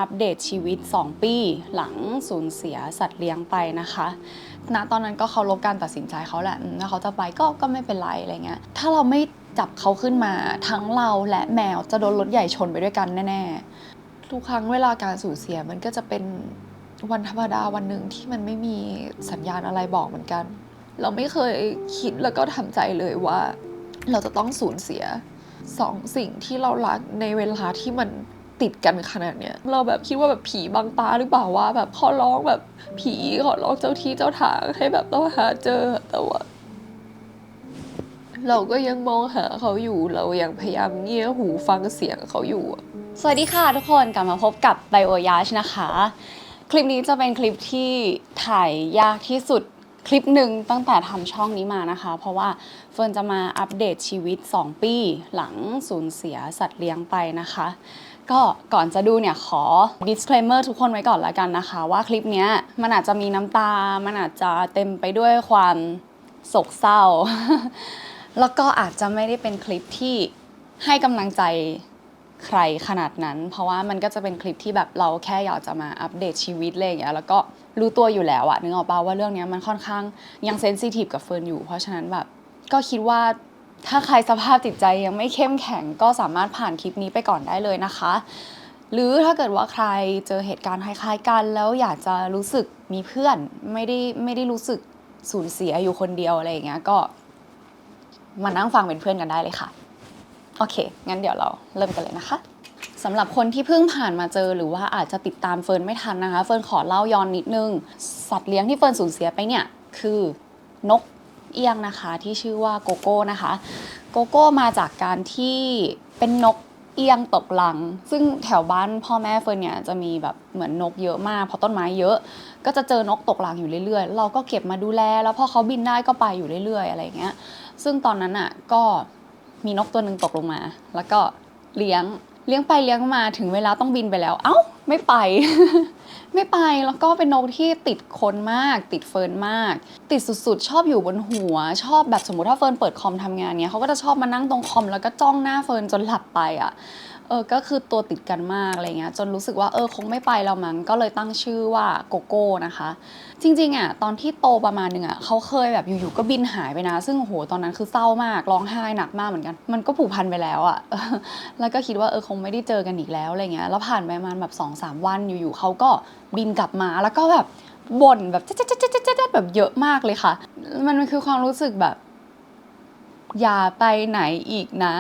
อัปเดตชีวิต2ปีหลังสูญเสียสัตว์เลี้ยงไปนะคะณตอนนั้นก็เคารพการตัดสินใจเขาแหละถ้าเขาจะไปก็ไม่เป็นไรอะไรเงี้ยถ้าเราไม่จับเขาขึ้นมาทั้งเราและแมวจะโดนรถใหญ่ชนไปด้วยกันแน่ๆทุกครั้งเวลาการสูญเสียมันก็จะเป็นวันธรรมดาวันหนึ่งที่มันไม่มีสัญญาณอะไรบอกเหมือนกันเราไม่เคยคิดแล้วก็ทำใจเลยว่าเราจะต้องสูญเสีย2 สิ่งที่เรารักในเวลาที่มันติดกันขนาดเนี้ยเราแบบคิดว่าแบบผีบังตาหรือเปล่าว่าแบบขอร้องแบบผีขอร้องเจ้าที่เจ้าทางให้แบบเราหาเจอแต่ว่าเราก็ยังมองหาเขาอยู่เรายังพยายามเงี่ยหูฟังเสียงเขาอยู่สวัสดีค่ะทุกคนกลับมาพบกับ Bioyage นะคะคลิปนี้จะเป็นคลิปที่ถ่ายยากที่สุดคลิปหนึ่งตั้งแต่ทำช่องนี้มานะคะเพราะว่าเฟิร์นจะมาอัปเดตชีวิต2ปีหลังสูญเสียสัตว์เลี้ยงไปนะคะก็ก่อนจะดูเนี่ยขอ disclaimer ทุกคนไว้ก่อนละกันนะคะว่าคลิปนี้มันอาจจะมีน้ำตามันอาจจะเต็มไปด้วยความโศกเศร้า แล้วก็อาจจะไม่ได้เป็นคลิปที่ให้กำลังใจใครขนาดนั้นเพราะว่ามันก็จะเป็นคลิปที่แบบเราแค่อยากจะมาอัปเดตชีวิตอะไรอย่างเงี้ยแล้วก็รู้ตัวอยู่แล้วอะนึกออกป่าวว่าเรื่องนี้มันค่อนข้างยังเซนซิทีฟกับเฟิร์นอยู่เพราะฉะนั้นแบบก็คิดว่าถ้าใครสภาพจิตใจยังไม่เข้มแข็งก็สามารถผ่านคลิปนี้ไปก่อนได้เลยนะคะหรือถ้าเกิดว่าใครเจอเหตุการณ์คล้ายๆกันแล้วอยากจะรู้สึกมีเพื่อนไม่ได้รู้สึกสูญเสียอยู่คนเดียวอะไรอย่างเงี้ยก็มานั่งฟังเป็นเพื่อนกันได้เลยค่ะโอเคงั้นเดี๋ยวเราเริ่มกันเลยนะคะสำหรับคนที่เพิ่งผ่านมาเจอหรือว่าอาจจะติดตามเฟิร์นไม่ทันนะคะเฟิร์นขอเล่าย้อนนิดนึงสัตว์เลี้ยงที่เฟิร์นสูญเสียไปเนี่ยคือนกเอี้ยงนะคะที่ชื่อว่าโกโก้นะคะโกโก้มาจากการที่เป็นนกเอี้ยงตกรังซึ่งแถวบ้านพ่อแม่เฟิร์นเนี่ยจะมีแบบเหมือนนกเยอะมากเพราะต้นไม้เยอะก็จะเจอนกตกรังอยู่เรื่อยๆเราก็เก็บมาดูแลแล้วพอเขาบินได้ก็ไปอยู่เรื่อยๆอะไรอย่างเงี้ยซึ่งตอนนั้นอ่ะก็มีนกตัวนึงตกลงมาแล้วก็เลี้ยงไปเลี้ยงมาถึงเวลาต้องบินไปแล้วเอ้าไม่ไป ไม่ไปแล้วก็เป็นนกที่ติดคนมากติดเฟิร์นมากติดสุดๆชอบอยู่บนหัวชอบแบบสมมติถ้าเฟิร์นเปิดคอมทำงานเนี้ยเขาก็จะชอบมานั่งตรงคอมแล้วก็จ้องหน้าเฟิร์นจนหลับไปอ่ะก็คือตัวติดกันมากอะไรเงี้ยจนรู้สึกว่าคงไม่ไปแล้วมั้งก็เลยตั้งชื่อว่าโกโก้นะคะจริงๆอ่ะตอนที่โตประมาณนึงอ่ะเขาเคยแบบอยู่ๆก็บินหายไปนะซึ่งโหตอนนั้นคือเศร้ามากร้องไห้หนักมากเหมือนกันมันก็ผูกพันไปแล้วอ่ะ แล้วก็คิดว่าคงไม่ได้เจอกันอีกแล้วอะไรเงี้ยแล้วผ่านไปประมาณแบบ2-3 วันอยู่ๆเขาก็บินกลับมาแล้วก็แบบบ่นแบบเจ๊แบบเยอะมากเลยค่ะมันคือความรู้สึกแบบอย่าไปไหนอีกนะ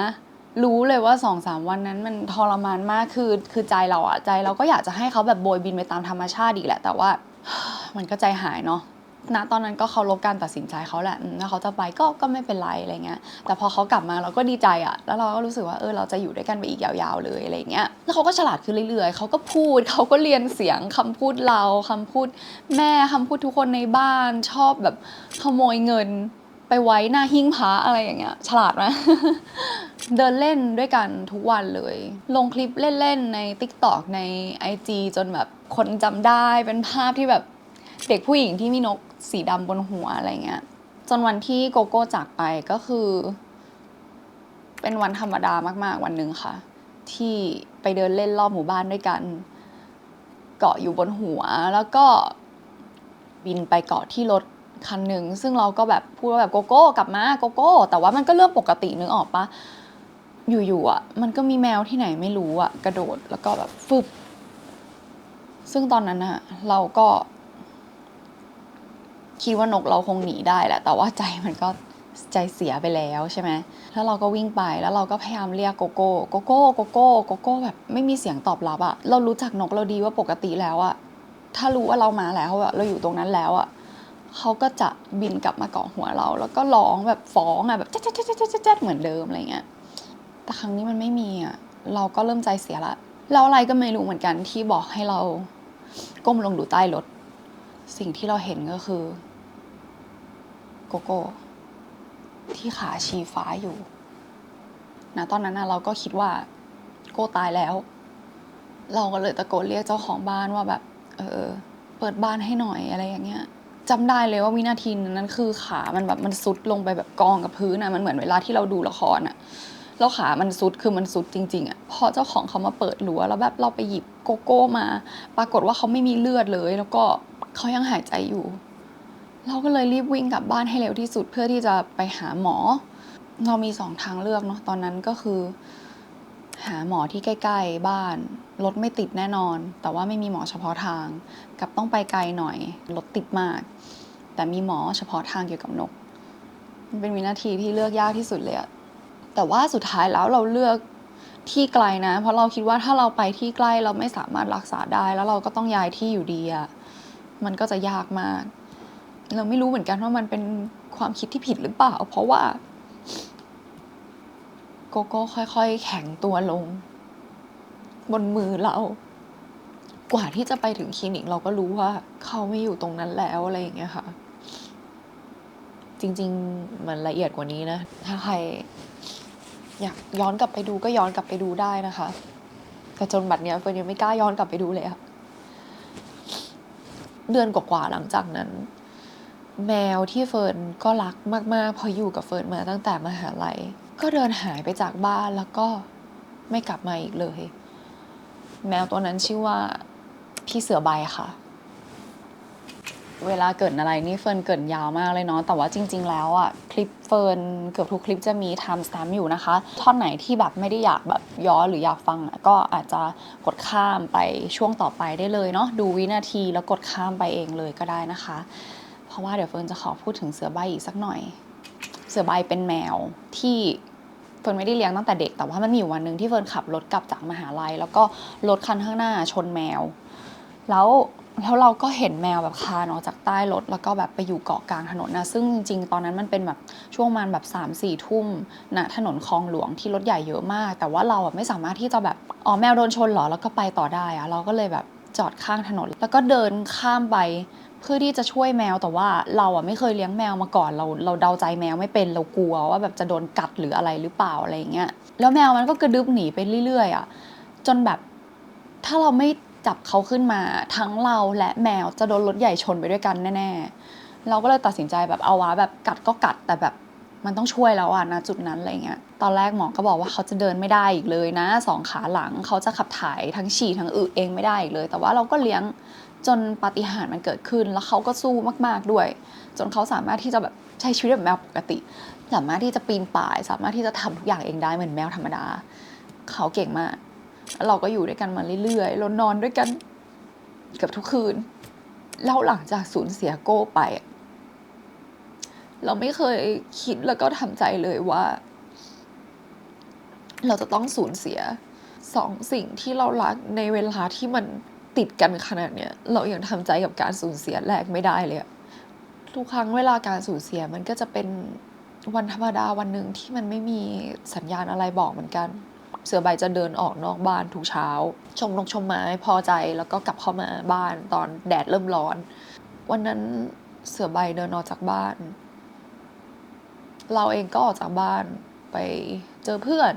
รู้เลยว่า2-3 วันนั้นมันทรมานมากคือใจเราก็อยากจะให้เขาแบบโบยบินไปตามธรรมชาติอีกแหละแต่ว่า มันก็ใจหายเนาะณตอนนั้นก็เคารพการตัดสินใจเขาแหละถ้าเขาจะไปก็ไม่เป็นไรอะไรเงี้ยแต่พอเขากลับมาเราก็ดีใจอะแล้วเราก็รู้สึกว่าเราจะอยู่ด้วยกันไปอีกยาวๆเลยอะไรเงี้ยแล้วเขาก็ฉลาดขึ้นเรื่อยๆเขาก็พูดเขาก็เรียนเสียงคำพูดเราคำพูดแม่คำพูดทุกคนในบ้านชอบแบบขโมยเงินไปไว้หน้าหิ้งพระอะไรอย่างเงี้ยฉลาดไหม เดินเล่นด้วยกันทุกวันเลยลงคลิปเล่นๆใน TikTok ใน IG จนแบบคนจำได้เป็นภาพที่แบบเด็กผู้หญิงที่มีนกสีดำบนหัวอะไรเงี้ยจนวันที่โกโก้จากไปก็คือเป็นวันธรรมดามากๆวันหนึ่งค่ะที่ไปเดินเล่นรอบหมู่บ้านด้วยกันเกาะอยู่บนหัวแล้วก็บินไปเกาะที่รถคันหนึ่งซึ่งเราก็แบบพูดว่าแบบโกโก้กลับมาโกโก้แต่ว่ามันก็เรื่องปกตินึกออกปะอยู่ๆอ่ะมันก็มีแมวที่ไหนไม่รู้อ่ะกระโดดแล้วก็แบบฟึบซึ่งตอนนั้นอ่ะเราก็คิดว่านกเราคงหนีได้แหละแต่ว่าใจมันก็ใจเสียไปแล้วใช่ไหมแล้วเราก็วิ่งไปแล้วเราก็พยายามเรียกโกโก้โกโก้โกโก้โกโก้แบบไม่มีเสียงตอบรับอ่ะเรารู้จักนกเราดีว่าปกติแล้วอ่ะถ้ารู้ว่าเรามาแล้วอ่ะเราอยู่ตรงนั้นแล้วอ่ะเขาก็จะบินกลับมาเกาะหัวเราแล้วก็ร้องแบบฟ้องอ่ะแบบแจ๊ดแจ๊ดแจ๊ดแจ๊ดเหมือนเดิมอะไรเงี้ยแต่ครั้งนี้มันไม่มีอ่ะเราก็เริ่มใจเสียละแล้วอะไรก็ไม่รู้เหมือนกันที่บอกให้เราก้มลงดูใต้รถสิ่งที่เราเห็นก็คือโกโก้ที่ขาชี้ฟ้าอยู่นะตอนนั้นเราก็คิดว่าโก้ตายแล้วเราก็เลยตะโกนเรียกเจ้าของบ้านว่าแบบเปิดบ้านให้หน่อยอะไรอย่างเงี้ยจำได้เลยว่าวินาทีนั้นคือขามันแบบมันซุดลงไปแบบกองกับพื้นอะมันเหมือนเวลาที่เราดูละครอะ แล้วขามันสุดคือมันสุดจริงๆพอเจ้าของเขามาเปิดรั้วแล้วแบบเราไปหยิบโกโก้มาปรากฏว่าเขาไม่มีเลือดเลยแล้วก็เขายังหายใจอยู่เราก็เลยรีบวิ่งกลับบ้านให้เร็วที่สุดเพื่อที่จะไปหาหมอเรามี2 ทางเลือกเนาะตอนนั้นก็คือหาหมอที่ใกล้ๆบ้านรถไม่ติดแน่นอนแต่ว่าไม่มีหมอเฉพาะทางกับต้องไปไกลหน่อยรถติดมากแต่มีหมอเฉพาะทางเกี่ยวกับนกมันเป็นวินาทีที่เลือกยากที่สุดเลยแต่ว่าสุดท้ายแล้วเราเลือกที่ไกลนะเพราะเราคิดว่าถ้าเราไปที่ใกล้เราไม่สามารถรักษาได้แล้วเราก็ต้องย้ายที่อยู่ดีมันก็จะยากมากเราไม่รู้เหมือนกันว่ามันเป็นความคิดที่ผิดหรือเปล่าเพราะว่าโกโก้ค่อยๆแข็งตัวลงบนมือเรากว่าที่จะไปถึงคลินิกเราก็รู้ว่าเขาไม่อยู่ตรงนั้นแล้วอะไรอย่างเงี้ยค่ะจริงๆมันละเอียดกว่านี้นะถ้าใครอยากย้อนกลับไปดูก็ย้อนกลับไปดูได้นะคะแต่จนบัดเนี้ยเฟิร์นยังไม่กล้าย้อนกลับไปดูเลยค่ะเดือนกว่าๆหลังจากนั้นแมวที่เฟิร์นก็รักมากๆพออยู่กับเฟิร์นมาตั้งแต่มหาลัยก็เดินหายไปจากบ้านแล้วก็ไม่กลับมาอีกเลยแมวตัวนั้นชื่อว่าพี่เสือใบค่ะเวลาเกิดอะไรนี่เฟิร์นเกิดยาวมากเลยเนาะแต่ว่าจริงๆแล้วคลิปเฟิร์นเกือบทุกคลิปจะมีไทม์สแตมป์อยู่นะคะท่อนไหนที่แบบไม่ได้อยากแบบย้อนหรืออยากฟังก็อาจจะกดข้ามไปช่วงต่อไปได้เลยเนาะดูวินาทีแล้วกดข้ามไปเองเลยก็ได้นะคะเพราะว่าเดี๋ยวเฟิร์นจะขอพูดถึงเสือใบอีกสักหน่อยเสือใบเป็นแมวที่เฟิร์นไม่ได้เลี้ยงตั้งแต่เด็กแต่ว่ามันมีอยู่วันนึงที่เฟิร์นขับรถกลับจากมหาลัยแล้วก็รถคันข้างหน้าชนแมวแล้วเราก็เห็นแมวแบบคลานออกจากใต้รถแล้วก็แบบไปอยู่เกาะกลางถนนนะซึ่งจริงๆตอนนั้นมันเป็นแบบช่วงประมาณแบบ3-4 ทุ่มณถนนคลองหลวงที่รถใหญ่เยอะมากแต่ว่าเราไม่สามารถที่จะแบบแมวโดนชนเหรอแล้วก็ไปต่อได้เราก็เลยแบบจอดข้างถนนแล้วก็เดินข้ามไปเพื่อที่จะช่วยแมวแต่ว่าเราไม่เคยเลี้ยงแมวมาก่อนเราเดาใจแมวไม่เป็นเรากลัวว่าแบบจะโดนกัดหรืออะไรหรือเปล่าอะไรอย่างเงี้ยแล้วแมวมันก็กระดึ๊บหนีไปเรื่อยๆจนแบบถ้าเราไม่จับเขาขึ้นมาทั้งเราและแมวจะโดนรถใหญ่ชนไปด้วยกันแน่ๆเราก็เลยตัดสินใจแบบเอาวะแบบกัดก็กัดแต่แบบมันต้องช่วยแล้วนะจุดนั้นอะไรเงี้ยตอนแรกหมอก็บอกว่าเขาจะเดินไม่ได้อีกเลยนะ2 ขาหลังเขาจะขับถ่ายทั้งฉี่ทั้งอึเองไม่ได้อีกเลยแต่ว่าเราก็เลี้ยงจนปาฏิหาริย์มันเกิดขึ้นแล้วเขาก็สู้มากๆด้วยจนเขาสามารถที่จะแบบใช้ชีวิตแบบแมวปกติสามารถที่จะปีนป่ายสามารถที่จะทำทุกอย่างเองได้เหมือนแมวธรรมดาเขาเก่งมากแล้วเราก็อยู่ด้วยกันมาเรื่อยๆเรานอนด้วยกันเกือบทุกคืนแล้วหลังจากสูญเสียโก้ไปเราไม่เคยคิดแล้วก็ทำใจเลยว่าเราจะต้องสูญเสีย2 สิ่งที่เรารักในเวลาที่มันติดกันขนาดเนี้ยเรายังทำใจกับการสูญเสียแรกไม่ได้เลยทุกครั้งเวลาการสูญเสียมันก็จะเป็นวันธรรมดาวันหนึ่งที่มันไม่มีสัญญาณอะไรบอกเหมือนกันเสือใบจะเดินออกนอกบ้านทุกเช้าชมนกชมไม้พอใจแล้วก็กลับเข้ามาบ้านตอนแดดเริ่มร้อนวันนั้นเสือใบเดินออกจากบ้านเราเองก็ออกจากบ้านไปเจอเพื่อน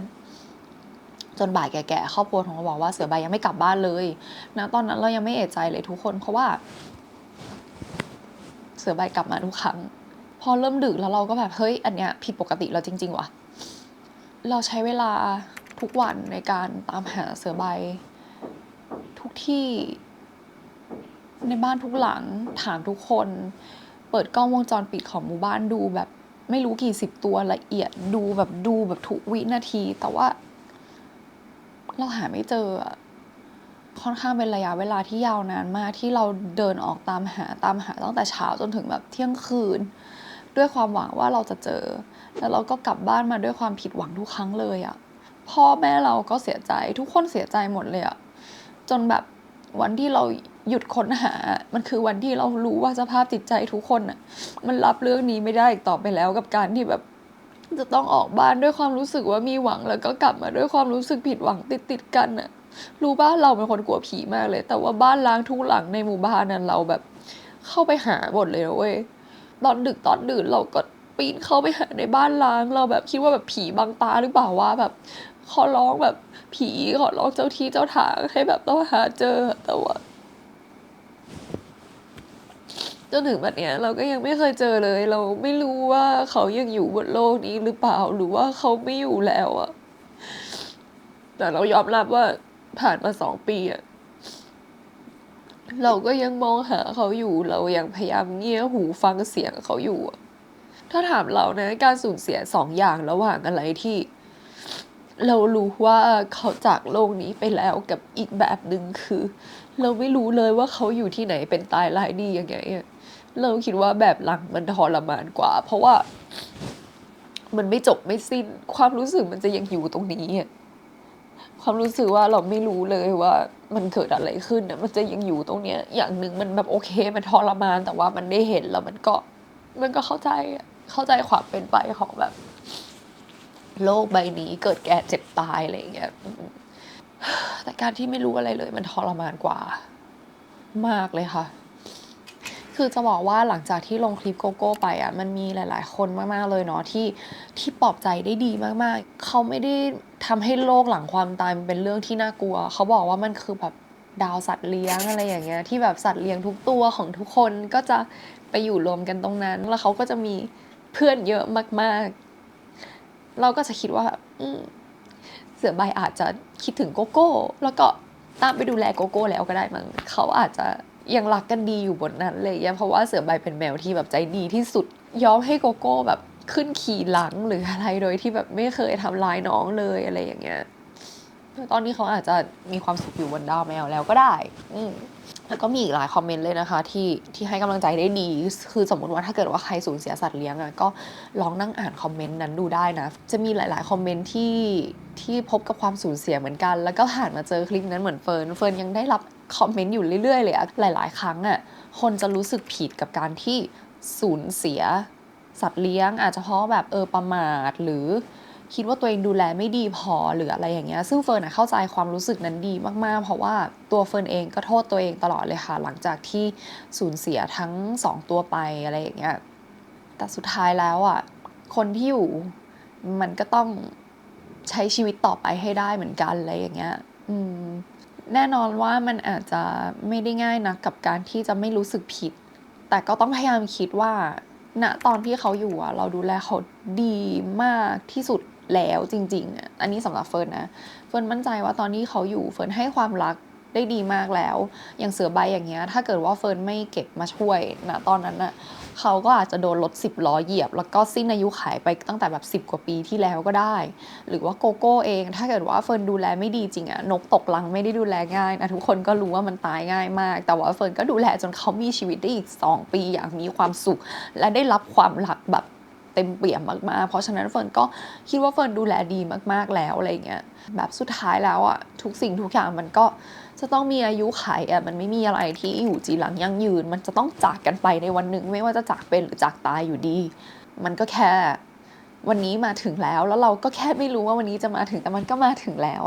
จนบ่ายแก่ๆครอบครัวของเราบอกว่าเสือใบยังไม่กลับบ้านเลยนะตอนนั้นเรายังไม่เอะใจเลยทุกคนเพราะว่าเสือใบกลับมาทุกครั้งพอเริ่มดึกแล้วเราก็แบบเฮ้ยอันเนี้ยผิดปกติแล้วจริงๆว่ะเราใช้เวลาทุกวันในการตามหาเสือใบทุกที่ในบ้านทุกหลังถามทุกคนเปิดกล้องวงจรปิดของหมู่บ้านดูแบบไม่รู้กี่10 ตัวละเอียดดูแบบทุกวินาทีแต่ว่าเราหาไม่เจอค่อนข้างเป็นระยะเวลาที่ยาวนานมากที่เราเดินออกตามหาตั้งแต่เช้าจนถึงแบบเที่ยงคืนด้วยความหวังว่าเราจะเจอแล้วเราก็กลับบ้านมาด้วยความผิดหวังทุกครั้งเลยพ่อแม่เราก็เสียใจทุกคนเสียใจหมดเลยจนแบบวันที่เราหยุดค้นหามันคือวันที่เรารู้ว่าสภาพจิตใจทุกคนมันรับเรื่องนี้ไม่ได้อีกต่อไปแล้วกับการที่แบบจะต้องออกบ้านด้วยความรู้สึกว่ามีหวังแล้วก็กลับมาด้วยความรู้สึกผิดหวังติดกันรู้ป่ะเราเป็นคนกลัวผีมากเลยแต่ว่าบ้านล้างทุกหลังในหมู่บ้านนั้นเราแบบเข้าไปหาหมดเลยนะเว้ยตอนดึกตอนดื่นเราก็ปีนเข้าไปหาในบ้านล้างเราแบบคิดว่าแบบผีบังตาหรือเปล่าว่าแบบขอร้องแบบผีขอร้องเจ้าที่เจ้าทางให้แบบต้องหาเจอแต่ว่าจนถึงบัดเนี้ยเราก็ยังไม่เคยเจอเลยเราไม่รู้ว่าเขายังอยู่บนโลกนี้หรือเปล่าหรือว่าเขาไม่อยู่แล้ว แต่เรายอมรับว่าผ่านมา2 ปีอะเราก็ยังมองหาเขาอยู่เรายังพยายามเงี่ยหูฟังเสียงเขาอยู่ถ้าถามเรานะการสูญเสีย2 อย่างระหว่างอะไรที่เรารู้ว่าเขาจากโลกนี้ไปแล้วกับอีกแบบหนึ่งคือเราไม่รู้เลยว่าเขาอยู่ที่ไหนเป็นตายร้ายดียังไงเราคิดว่าแบบหลังมันทรมานกว่าเพราะว่ามันไม่จบไม่สิ้นความรู้สึกมันจะยังอยู่ตรงนี้ความรู้สึกว่าเราไม่รู้เลยว่ามันเกิดอะไรขึ้นมันจะยังอยู่ตรงเนี้ยอย่างหนึ่งมันแบบโอเคมันทรมานแต่ว่ามันได้เห็นแล้วมันก็เข้าใจความเป็นไปของแบบโลกใบนี้เกิดแก่เจ็บตายอะไรอย่างเงี้ยแต่การที่ไม่รู้อะไรเลยมันทรมานกว่ามากเลยค่ะคือจะบอกว่าหลังจากที่ลงคลิปโกโก้ไปมันมีหลายๆคนมากๆเลยเนาะที่ปลอบใจได้ดีมากๆเขาไม่ได้ทำให้โลกหลังความตายมันเป็นเรื่องที่น่ากลัวเขาบอกว่ามันคือแบบดาวสัตว์เลี้ยงอะไรอย่างเงี้ยที่แบบสัตว์เลี้ยงทุกตัวของทุกคนก็จะไปอยู่รวมกันตรงนั้นแล้วเขาก็จะมีเพื่อนเยอะมากๆเราก็จะคิดว่าเสือใบอาจจะคิดถึงโกโก้แล้วก็ตามไปดูแลโกโก้แล้วก็ได้มั้งเขาอาจจะยังรักกันดีอยู่บนนั้นเลยเพราะว่าเสือใบเป็นแมวที่แบบใจดีที่สุดยอมให้โกโก้แบบขึ้นขี่หลังหรืออะไรโดยที่แบบไม่เคยทำร้ายน้องเลยอะไรอย่างเงี้ยตอนนี้เขาอาจจะมีความสุขอยู่บนดาวแมวแล้วก็ได้แล้วก็มีอีกหลายคอมเมนต์เลยนะคะที่ให้กำลังใจได้ดีคือสมมติว่าถ้าเกิดว่าใครสูญเสียสัตว์เลี้ยงก็ลองนั่งอ่านคอมเมนต์นั้นดูได้นะจะมีหลายๆคอมเมนต์ที่พบกับความสูญเสียเหมือนกันแล้วก็ผ่านมาเจอคลิปนั้นเหมือนเฟิร์นยังได้รับคอมเมนต์อยู่เรื่อยๆเลยหลายๆครั้งคนจะรู้สึกผิดกับการที่สูญเสียสัตว์เลี้ยงอาจจะเพราะแบบประมาทหรือคิดว่าตัวเองดูแลไม่ดีพอหรืออะไรอย่างเงี้ยซึ่งเฟิร์นเข้าใจความรู้สึกนั้นดีมากๆเพราะว่าตัวเฟิร์นเองก็โทษตัวเองตลอดเลยค่ะหลังจากที่สูญเสียทั้ง2 ตัวไปอะไรอย่างเงี้ยแต่สุดท้ายแล้วคนที่อยู่มันก็ต้องใช้ชีวิตต่อไปให้ได้เหมือนกันอะไรอย่างเงี้ยแน่นอนว่ามันอาจจะไม่ได้ง่ายนะกับการที่จะไม่รู้สึกผิดแต่ก็ต้องพยายามคิดว่าณตอนที่เขาอยู่เราดูแลเขาดีมากที่สุดแล้วจริงๆอันนี้สำหรับเฟิร์นนะเฟิร์นมั่นใจว่าตอนที่เขาอยู่เฟิร์นให้ความรักได้ดีมากแล้วอย่างเสือใบอย่างเงี้ยถ้าเกิดว่าเฟิร์นไม่เก็บมาช่วยณตอนนั้นเขาก็อาจจะโดนรถ10 ล้อเหยียบแล้วก็สิ้นอายุขัยไปตั้งแต่แบบ10 กว่าปีที่แล้วก็ได้หรือว่าโกโก้เองถ้าเกิดว่าเฟิร์นดูแลไม่ดีจริงนกตกรังไม่ได้ดูแลง่ายนะทุกคนก็รู้ว่ามันตายง่ายมากแต่ว่าเฟิร์นก็ดูแลจนเขามีชีวิตได้อีก2 ปีอย่างมีความสุขและได้รับความรักแบบเต็มเปี่ยมมากๆเพราะฉะนั้นเฟิร์นก็คิดว่าเฟิร์นดูแลดีมากๆแล้วอะไรเงี้ยแบบสุดท้ายแล้วทุกสิ่งทุกอย่างมันก็จะต้องมีอายุขัยมันไม่มีอะไรที่อยู่จีรังยั่งยืนมันจะต้องจากกันไปในวันหนึ่งไม่ว่าจะจากเป็นหรือจากตายอยู่ดีมันก็แค่วันนี้มาถึงแล้วเราก็แค่ไม่รู้ว่าวันนี้จะมาถึงแต่มันก็มาถึงแล้ว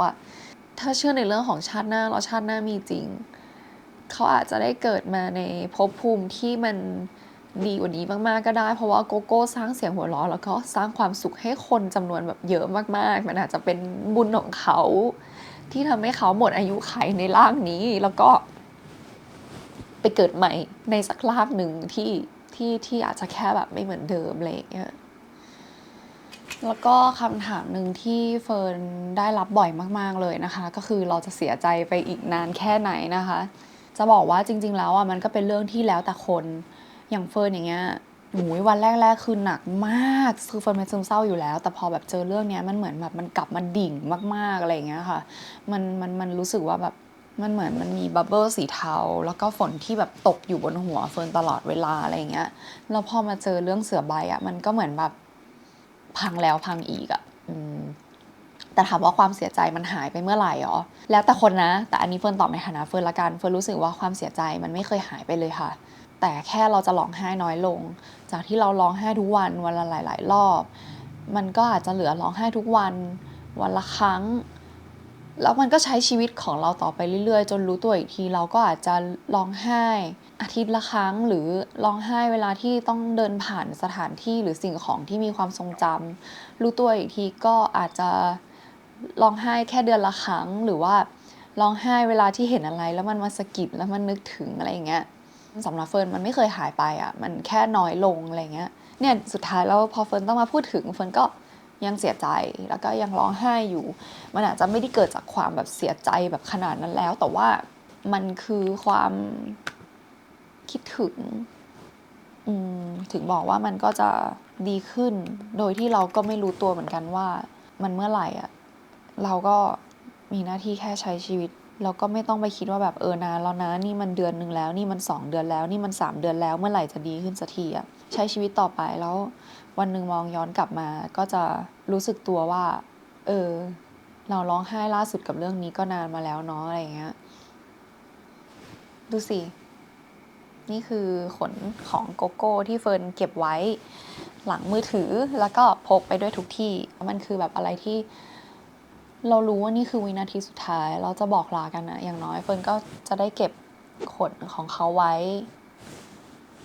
ถ้าเชื่อในเรื่องของชาติหน้าแล้วชาติหน้ามีจริงเขาอาจจะได้เกิดมาในภพภูมิที่มันดีกว่านี้มากๆก็ได้เพราะว่าโกโก้สร้างเสียงหัวเราะแล้วก็สร้างความสุขให้คนจำนวนแบบเยอะมากๆมันอาจจะเป็นบุญของเขาที่ทำให้เขาหมดอายุขัยในร่างนี้แล้วก็ไปเกิดใหม่ในสักร่างหนึ่งที่อาจจะแค่แบบไม่เหมือนเดิมอะไรอย่างเงี้ยแล้วก็คำถามหนึ่งที่เฟิร์นได้รับบ่อยมากๆเลยนะคะก็คือเราจะเสียใจไปอีกนานแค่ไหนนะคะจะบอกว่าจริงๆแล้วมันก็เป็นเรื่องที่แล้วแต่คนอย่างเฟิร์นอย่างเงี้ยวันแรกๆคือหนักมากคือเฟิร์นเป็นซึมเศร้าอยู่แล้วแต่พอแบบเจอเรื่องนี้มันเหมือนแบบมันกลับมาดิ่งมากๆอะไรอย่างเงี้ยค่ะมันรู้สึกว่าแบบมันเหมือนมันมีบับเบิ้ลสีเทาแล้วก็ฝนที่แบบตกอยู่บนหัวเฟิร์นตลอดเวลาอะไรอย่างเงี้ยแล้วพอมาเจอเรื่องเสือใบมันก็เหมือนแบบพังแล้วพังอีกแต่ถามว่าความเสียใจมันหายไปเมื่อไหร่หรอแล้วแต่คนนะแต่อันนี้เฟิร์นตอบในฐานะเฟิร์นละกันเฟิร์นรู้สึกว่าความเสียใจมันไม่เคยหายไปเลยค่ะแต่แค่เราจะร้องไห้น้อยลงจากที่เราร้องไห้ทุกวันวันละหลายๆรอบมันก็อาจจะเหลือร้องไห้ทุกวันวันละครั้งแล้วมันก็ใช้ชีวิตของเราต่อไปเรื่อยๆจนรู้ตัวอีกทีเราก็อาจจะร้องไห้อาทิตย์ละครั้งหรือร้องไห้เวลาที่ต้องเดินผ่านสถานที่หรือสิ่งของที่มีความทรงจำรู้ตัวอีกทีก็อาจจะร้องไห้แค่เดือนละครั้งหรือว่าร้องไห้เวลาที่เห็นอะไรแล้วมันมาสะกิดแล้วมันนึกถึงอะไรอย่างเงี้ยสำหรับเฟิร์นมันไม่เคยหายไปมันแค่น้อยลงอะไรเงี้ยเนี่ยสุดท้ายแล้วพอเฟิร์นต้องมาพูดถึงเฟิร์นก็ ยังเสียใจแล้วก็ยังร้องไห้อยู่มันอาจจะไม่ได้เกิดจากความแบบเสียใจแบบขนาดนั้นแล้วแต่ว่ามันคือความคิดถึงถึงบอกว่ามันก็จะดีขึ้นโดยที่เราก็ไม่รู้ตัวเหมือนกันว่ามันเมื่อไหร่เราก็มีหน้าที่แค่ใช้ชีวิตเราก็ไม่ต้องไปคิดว่าแบบนานแล้วนะนี่มันเดือนนึงแล้วนี่มัน2 เดือนแล้วนี่มัน3 เดือนแล้วเมื่อไหร่จะดีขึ้นสักทีใช้ชีวิตต่อไปแล้ววันหนึ่งมองย้อนกลับมาก็จะรู้สึกตัวว่าเราร้องไห้ล่าสุดกับเรื่องนี้ก็นานมาแล้วเนาะอะไรอย่างเงี้ยดูสินี่คือขนของโกโก้ที่เฟิร์นเก็บไว้หลังมือถือแล้วก็พกไปด้วยทุกที่มันคือแบบอะไรที่เรารู้ว่านี่คือวินาทีสุดท้ายเราจะบอกลากันนะอย่างน้อยเฟิร์นก็จะได้เก็บขนของเขาไว้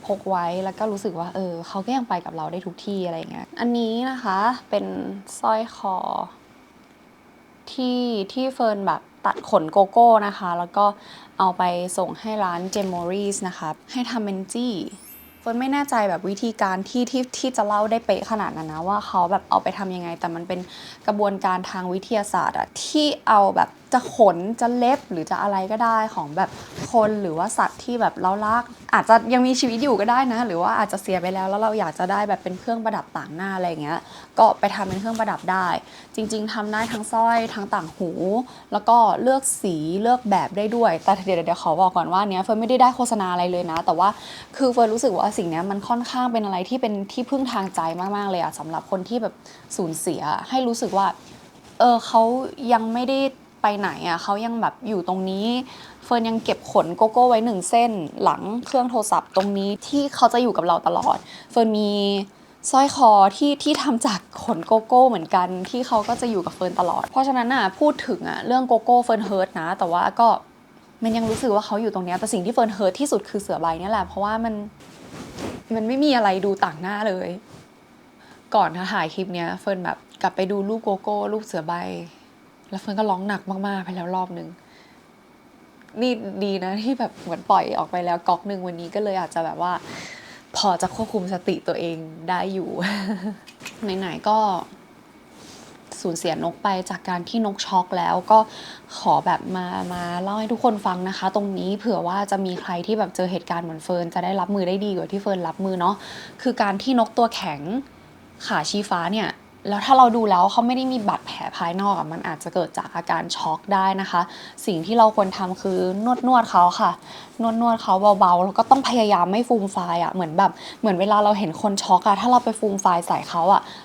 พกไว้แล้วก็รู้สึกว่าเขาก็ยังไปกับเราได้ทุกที่อะไรอย่างเงี้ยอันนี้นะคะเป็นสร้อยคอที่เฟิร์นแบบตัดขนโกโก้นะคะแล้วก็เอาไปส่งให้ร้านเจมอรี่นะคะให้ทำเป็นจี้เฟิร์นไม่แน่ใจแบบวิธีการที่จะเล่าได้เป๊ะขนาดนั้นนะว่าเขาแบบเอาไปทำยังไงแต่มันเป็นกระบวนการทางวิทยาศาสตร์ที่เอาแบบจะขนจะเล็บหรือจะอะไรก็ได้ของแบบคนหรือว่าสัตว์ที่แบบเรารักอาจจะยังมีชีวิตอยู่ก็ได้นะหรือว่าอาจจะเสียไปแล้วเราอยากจะได้แบบเป็นเครื่องประดับต่างหน้าอะไรอย่างเงี้ยก็ไปทำเป็นเครื่องประดับได้จริงๆทำได้ทั้งสร้อยทั้งต่างหูแล้วก็เลือกสีเลือกแบบได้ด้วยแต่เดี๋ยวขอบอกก่อนว่าเนี้ยเฟิร์นไม่ได้โฆษณาอะไรเลยนะแต่ว่าคือเฟิร์นรู้สึกว่าสิ่งนี้มันค่อนข้างเป็นอะไรที่เป็นที่พึ่งทางใจมากๆเลยสำหรับคนที่แบบสูญเสียให้รู้สึกว่าเขายังไม่ได้ไปไหนเขายังแบบอยู่ตรงนี้เฟิร์นยังเก็บขนโกโก้ไว้1 เส้นหลังเครื่องโทรศัพท์ตรงนี้ที่เขาจะอยู่กับเราตลอดเฟิร์นมีสร้อยคอที่ทำจากขนโกโก้เหมือนกันที่เขาก็จะอยู่กับเฟิร์นตลอดเพราะฉะนั้นพูดถึงเรื่องโกโก้เฟิร์นเฮิร์ตนะแต่ว่าก็มันยังรู้สึกว่าเขาอยู่ตรงนี้แต่สิ่งที่เฟิร์นเฮิร์ตที่สุดคือเสือใบนี่แหละเพราะว่ามันไม่มีอะไรดูต่างหน้าเลยก่อนถ่ายคลิปเนี้ยเฟิร์นแบบกลับไปดูรูปโกโก้รูปเสือใบแล้วเฟิร์นก็ร้องหนักมากๆไปแล้วรอบนึงนี่ดีนะที่แบบเหมือนปล่อยออกไปแล้วก๊อกนึงวันนี้ก็เลยอาจจะแบบว่าพอจะควบคุมสติตัวเองได้อยู่ ไหนๆก็สูญเสียนกไปจากการที่นกช็อกแล้วก็ขอแบบมาเล่าให้ทุกคนฟังนะคะตรงนี้เผื่อว่าจะมีใครที่แบบเจอเหตุการณ์เหมือนเฟิร์นจะได้รับมือได้ดีกว่าที่เฟิร์นรับมือเนาะคือการที่นกตัวแข็งขาชี้ฟ้าเนี่ยแล้วถ้าเราดูแล้วเขาไม่ได้มีบาดแผลภายนอกมันอาจจะเกิดจากอาการช็อกได้นะคะสิ่งที่เราควรทำคือนวดเขาค่ะนวดเขาเบาๆแล้วก็ต้องพยายามไม่ฟูมฟายเหมือนเวลาเราเห็นคนช็อกถ้าเราไปฟูมฟายใส่เขา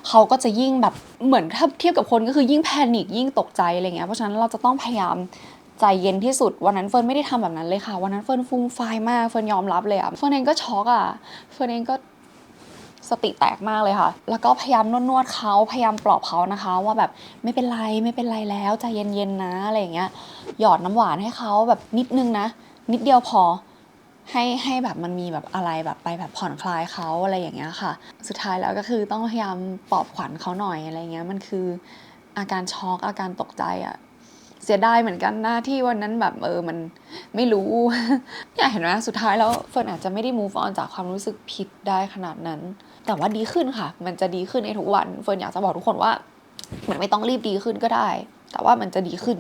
เขาก็จะยิ่งแบบเหมือนถ้าเทียบกับคนก็คือยิ่งแพนิคยิ่งตกใจอะไรเงี้ยเพราะฉะนั้นเราจะต้องพยายามใจเย็นที่สุดวันนั้นเฟิร์นไม่ได้ทำแบบนั้นเลยค่ะวันนั้นเฟิร์นฟูมฟายมากเฟิร์นยอมรับเลยเฟิร์นเองก็ช็อกเฟิร์นเองก็สติแตกมากเลยค่ะแล้วก็พยายามนวดเขาพยายามปลอบเขานะคะว่าแบบไม่เป็นไรแล้วใจเย็นๆนะอะไรอย่างเงี้ยหยอดน้ำหวานให้เขาแบบนิดนึงนะนิดเดียวพอให้แบบมันมีแบบอะไรแบบไปแบบผ่อนคลายเขาอะไรอย่างเงี้ยค่ะสุดท้ายแล้วก็คือต้องพยายามปลอบขวัญเขาหน่อยอะไรเงี้ยมันคืออาการช็อกอาการตกใจเสียดายเหมือนกันนะที่วันนั้นแบบมันไม่รู้ เนี่ยเห็นไหมสุดท้ายแล้วเฟิร์นอาจจะไม่ได้ move on จากความรู้สึกผิดได้ขนาดนั้นแต่ว่าดีขึ้นค่ะมันจะดีขึ้นในทุกวันเฟิร์นอยากจะบอกทุกคนว่าเหมือนไม่ต้องรีบดีขึ้นก็ได้แต่ว่ามันจะดีขึ้น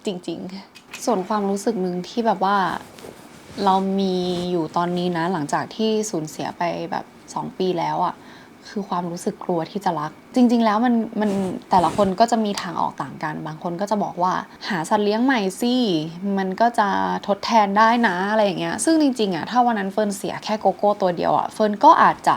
จริงๆส่วนความรู้สึกหนึ่งที่แบบว่าเรามีอยู่ตอนนี้นะหลังจากที่สูญเสียไปแบบ2 ปีแล้วคือความรู้สึกกลัวที่จะรักจริงๆแล้วมันแต่ละคนก็จะมีทางออกต่างกันบางคนก็จะบอกว่าหาสัตว์เลี้ยงใหม่สิมันก็จะทดแทนได้นะอะไรอย่างเงี้ยซึ่งจริงๆถ้าวันนั้นเฟิร์นเสียแค่โกโก้ตัวเดียวเฟิร์นก็อาจจะ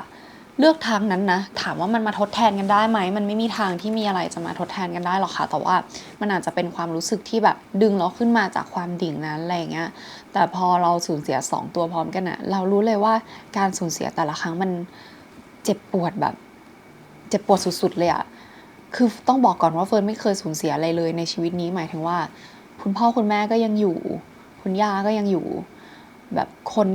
เลือกทางนั้นนะถามว่ามันมาทดแทนกันได้ไหมมันไม่มีทางที่มีอะไรจะมาทดแทนกันได้หรอกค่ะแต่ว่ามันอาจจะเป็นความรู้สึกที่แบบดึงเราขึ้นมาจากความดิ่งนั้นอะไรอย่างเงี้ยแต่พอเราสูญเสีย2 ตัวพร้อมกันเรารู้เลยว่าการสูญเสียแต่ละครั้งมันเจ็บปวดแบบเจ็บปวดสุดๆเลยคือต้องบอกก่อนว่าเฟิร์นไม่เคยสูญเสียอะไรเลยในชีวิตนี้หมายถึงว่าคุณพ่อคุณแม่ก็ยังอยู่คุณย่าก็ยังอยู่แบบคน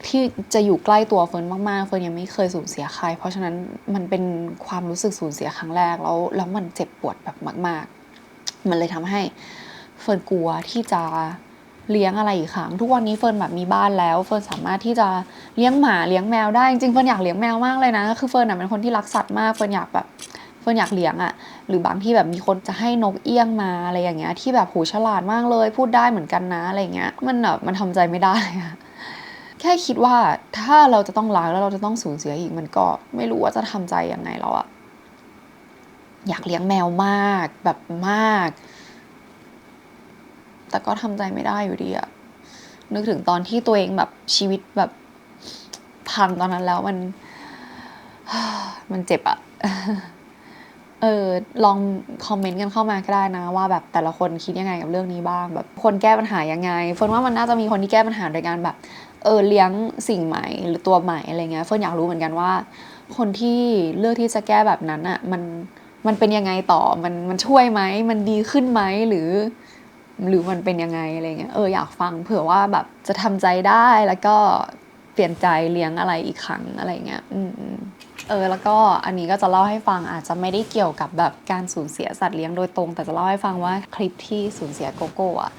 ที่จะอยู่ใกล้ตัวเฟิร์นมากๆเฟิร์นยังไม่เคยสูญเสียใครเพราะฉะนั้นมันเป็นความรู้สึกสูญเสียครั้งแรกแล้วมันเจ็บปวดแบบมากๆมันเลยทำให้เฟิร์นกลัวที่จะเลี้ยงอะไรอีกครั้งทุกวันนี้เฟิร์นแบบมีบ้านแล้วเฟิร์นสามารถที่จะเลี้ยงหมาเลี้ยงแมวได้จริงๆเฟิร์นอยากเลี้ยงแมวมากเลยนะคือเฟิร์นเป็นคนที่รักสัตว์มากเฟิร์นอยากแบบ เฟิร์นอยากเลี้ยงอะหรือบางที่แบบมีคนจะให้นกเอี้ยงมาอะไรอย่างเงี้ยที่แบบฉลาดมากเลยพูดได้เหมือนกันนะอะไรเงี้ยมันทำใจไม่ได้อะแค่คิดว่าถ้าเราจะต้องรักแล้วเราจะต้องสูญเสียอีกมันก็ไม่รู้ว่าจะทำใจยังไงแล้วอะอยากเลี้ยงแมวมากแบบมากแต่ก็ทำใจไม่ได้อยู่ดีอะนึกถึงตอนที่ตัวเองแบบชีวิตแบบพังตอนนั้นแล้วมันเจ็บอะลองคอมเมนต์กันเข้ามาก็ได้นะว่าแบบแต่ละคนคิดยังไงกับเรื่องนี้บ้างแบบคนแก้ปัญหายังไงเฟิร์นว่ามันน่าจะมีคนที่แก้ปัญหาโดยการแบบเลี้ยงสิ่งใหม่หรือตัวใหม่อะไรเงี้ยเฟิร์นอยากรู้เหมือนกันว่าคนที่เลือกที่จะแก้แบบนั้นอะมันเป็นยังไงต่อมันช่วยไหมมันดีขึ้นไหมหรือมันเป็นยังไงอะไรเงี้ยอยากฟังเผื่อว่าแบบจะทำใจได้แล้วก็เปลี่ยนใจเลี้ยงอะไรอีกครั้งอะไรเงี้ยแล้วก็อันนี้ก็จะเล่าให้ฟังอาจจะไม่ได้เกี่ยวกับแบบการสูญเสียสัตว์เลี้ยงโดยตรงแต่จะเล่าให้ฟังว่าคลิปที่สูญเสียโกโก้อะ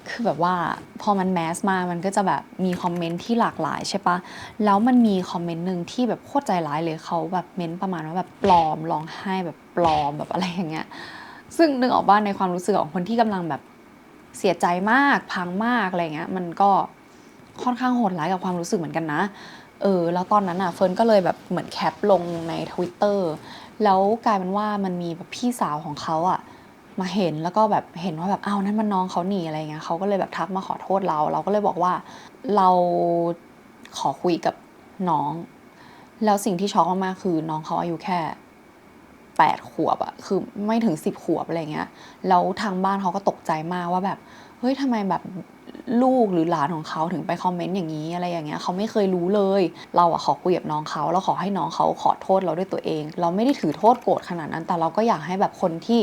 คือแบบว่าพอมันแมสมามันก็จะแบบมีคอมเมนต์ที่หลากหลายใช่ปะแล้วมันมีคอมเมนต์หนึ่งที่แบบโคตรใจร้ายเลยเขาแบบเม้นประมาณว่าแบบปลอมร้องไห้แบบปลอมแบบอะไรอย่างเงี้ยซึ่งนึกออกว่าในความรู้สึกของคนที่กำลังแบบเสียใจมากพังมากอะไรเงี้ยมันก็ค่อนข้างโหดร้ายกับความรู้สึกเหมือนกันนะแล้วตอนนั้นอ่ะเฟิร์นก็เลยแบบเหมือนแคปลงใน Twitter แล้วกลายเป็นว่ามันมีแบบพี่สาวของเขาอ่ะมาเห็นแล้วก็แบบเห็นว่าแบบอ้าวนั่นมันน้องเขาหนีอะไรเงี้ยเขาก็เลยแบบทักมาขอโทษเราก็เลยบอกว่าเราขอคุยกับน้องแล้วสิ่งที่ช็อกมากๆคือน้องเขาอายุแค่8 ขวบอะคือไม่ถึง10 ขวบอะไรเงี้ยแล้วทางบ้านเขาก็ตกใจมากว่าแบบเฮ้ยทำไมแบบลูกหรือหลานของเขาถึงไปคอมเมนต์อย่างนี้อะไรอย่างเงี้ยเขาไม่เคยรู้เลยเราอะขอคุยกับน้องเขาแล้วขอให้น้องเขาขอโทษเราด้วยตัวเองเราไม่ได้ถือโทษโกรธขนาดนั้นแต่เราก็อยากให้แบบคนที่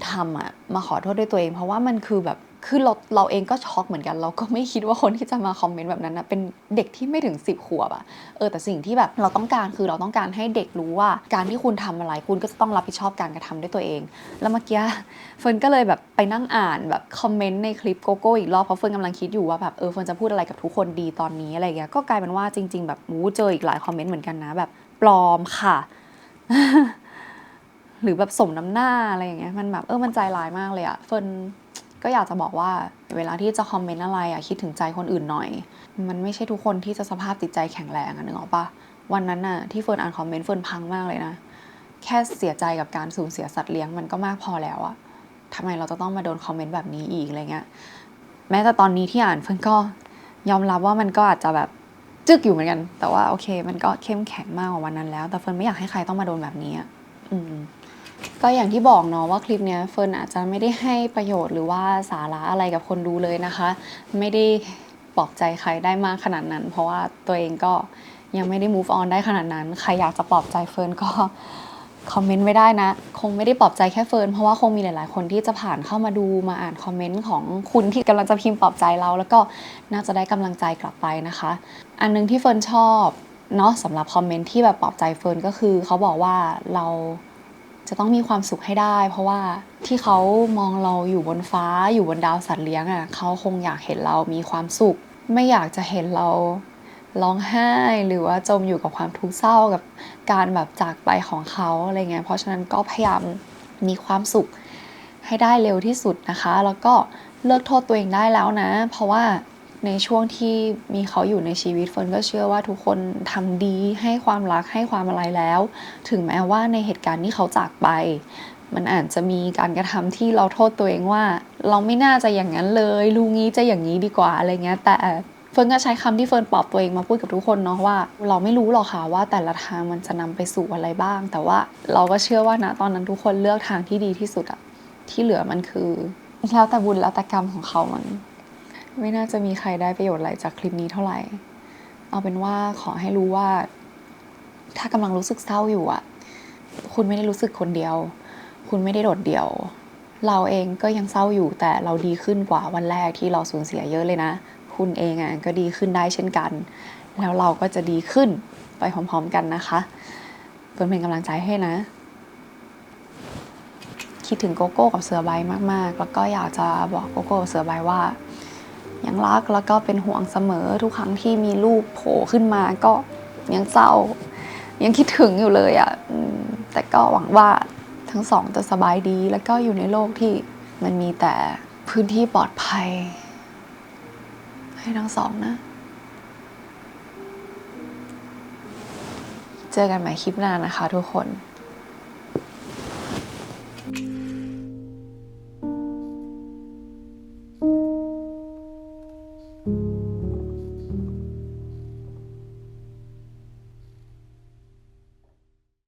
ทำอะมาขอโทษด้วยตัวเองเพราะว่ามันคือแบบคือเราเองก็ช็อกเหมือนกันเราก็ไม่คิดว่าคนที่จะมาคอมเมนต์แบบนั้นนะเป็นเด็กที่ไม่ถึง10 ขวบอะแต่สิ่งที่แบบเราต้องการคือเราต้องการให้เด็กรู้ว่าการที่คุณทำอะไรคุณก็จะต้องรับผิดชอบการกระทำด้วยตัวเองแล้วเมื่อกี้เฟิร์นก็เลยแบบไปนั่งอ่านแบบคอมเมนต์ในคลิปโกโก้อีกรอบเพราะเฟิร์นกำลังคิดอยู่ว่าแบบเฟิร์นจะพูดอะไรกับทุกคนดีตอนนี้อะไรเงี้ยก็กลายเป็นว่าจริงๆแบบเจออีกหลายคอมเมนต์เหมือนกันนะแบบปลอมค่ะ หรือแบบสมน้ำหน้าอะไรอย่างเงี้ยมันแบบมันใจร้ายมากเลยอะเฟิร์นก็อยากจะบอกว่าเวลาที่จะคอมเมนต์อะไรอะคิดถึงใจคนอื่นหน่อยมันไม่ใช่ทุกคนที่จะสภาพจิตใจแข็งแรงอะนึกออกปะวันนั้นน่ะที่เฟิร์นอ่านคอมเมนต์เฟิร์นพังมากเลยนะแค่เสียใจกับการสูญเสียสัตว์เลี้ยงมันก็มากพอแล้วอะทำไมเราจะต้องมาโดนคอมเมนต์แบบนี้อีกอะไรเงี้ยแม้แต่ตอนนี้ที่อ่านเฟิร์นก็ยอมรับว่ามันก็อาจจะแบบจึกอยู่เหมือนกันแต่ว่าโอเคมันก็เข้มแข็งมากกว่าวันนั้นแล้วแต่เฟิร์นไม่อยากให้ใครต้องมาโดนแบบนี้อะก็อย่างที่บอกเนาะว่าคลิปเนี้ยเฟิร์นอาจจะไม่ได้ให้ประโยชน์หรือว่าสาระอะไรกับคนดูเลยนะคะไม่ได้ปลอบใจใครได้มากขนาดนั้นเพราะว่าตัวเองก็ยังไม่ได้ move on ได้ขนาดนั้นใครอยากจะปลอบใจเฟิร์นก็คอมเมนต์ไว้ได้นะคงไม่ได้ปลอบใจแค่เฟิร์นเพราะว่าคงมีหลายๆคนที่จะผ่านเข้ามาดูมาอ่านคอมเมนต์ของคุณที่กำลังจะพิมพ์ปลอบใจเราแล้วก็น่าจะได้กำลังใจกลับไปนะคะอันนึงที่เฟิร์นชอบเนาะสำหรับคอมเมนต์ที่แบบปลอบใจเฟิร์นก็คือเขาบอกว่าเราจะต้องมีความสุขให้ได้เพราะว่าที่เขามองเราอยู่บนฟ้าอยู่บนดาวสัตว์เลี้ยงอ่ะเขาคงอยากเห็นเรามีความสุขไม่อยากจะเห็นเราร้องไห้หรือว่าจมอยู่กับความทุกข์เศร้ากับการแบบจากไปของเขาอะไรเงี้ยเพราะฉะนั้นก็พยายามมีความสุขให้ได้เร็วที่สุดนะคะแล้วก็เลิกโทษตัวเองได้แล้วนะเพราะว่าในช่วงที่มีเขาอยู่ในชีวิตเฟิร์นก็เชื่อว่าทุกคนทำดีให้ความรักให้ความอะไรแล้วถึงแม้ว่าในเหตุการณ์ที่เขาจากไปมันอาจจะมีการกระทำที่เราโทษตัวเองว่าเราไม่น่าจะอย่างนั้นเลยรู้งี้จะอย่างนี้ดีกว่าอะไรเงี้ยแต่เฟิร์นก็ใช้คำที่เฟิร์นปลอบตัวเองมาพูดกับทุกคนเนาะว่าเราไม่รู้หรอกค่ะว่าแต่ละทางมันจะนำไปสู่อะไรบ้างแต่ว่าเราก็เชื่อว่านะตอนนั้นทุกคนเลือกทางที่ดีที่สุดอะที่เหลือมันคือแล้วแต่บุญแล้วแต่กรรมของเขามันไม่น่าจะมีใครได้ประโยชน์อะไรจากคลิปนี้เท่าไหร่เอาเป็นว่าขอให้รู้ว่าถ้ากำลังรู้สึกเศร้าอยู่อะคุณไม่ได้รู้สึกคนเดียวคุณไม่ได้โดดเดี่ยวเราเองก็ยังเศร้าอยู่แต่เราดีขึ้นกว่าวันแรกที่เราสูญเสียเยอะเลยนะคุณเองอ่ะก็ดีขึ้นได้เช่นกันแล้วเราก็จะดีขึ้นไปพร้อมๆกันนะคะเป็นกำลังใจให้นะคิดถึงโกโก้กับเสือใบมากๆแล้วก็อยากจะบอกโกโก้กับเสือใบว่ายังรักแล้วก็เป็นห่วงเสมอทุกครั้งที่มีรูปโผล่ขึ้นมาก็ยังเศร้ายังคิดถึงอยู่เลยอ่ะแต่ก็หวังว่า ทั้งสองจะสบายดีแล้วก็อยู่ในโลกที่มันมีแต่พื้นที่ปลอดภัยให้ทั้งสองนะเจอกันใหม่คลิปหน้านะคะทุกคน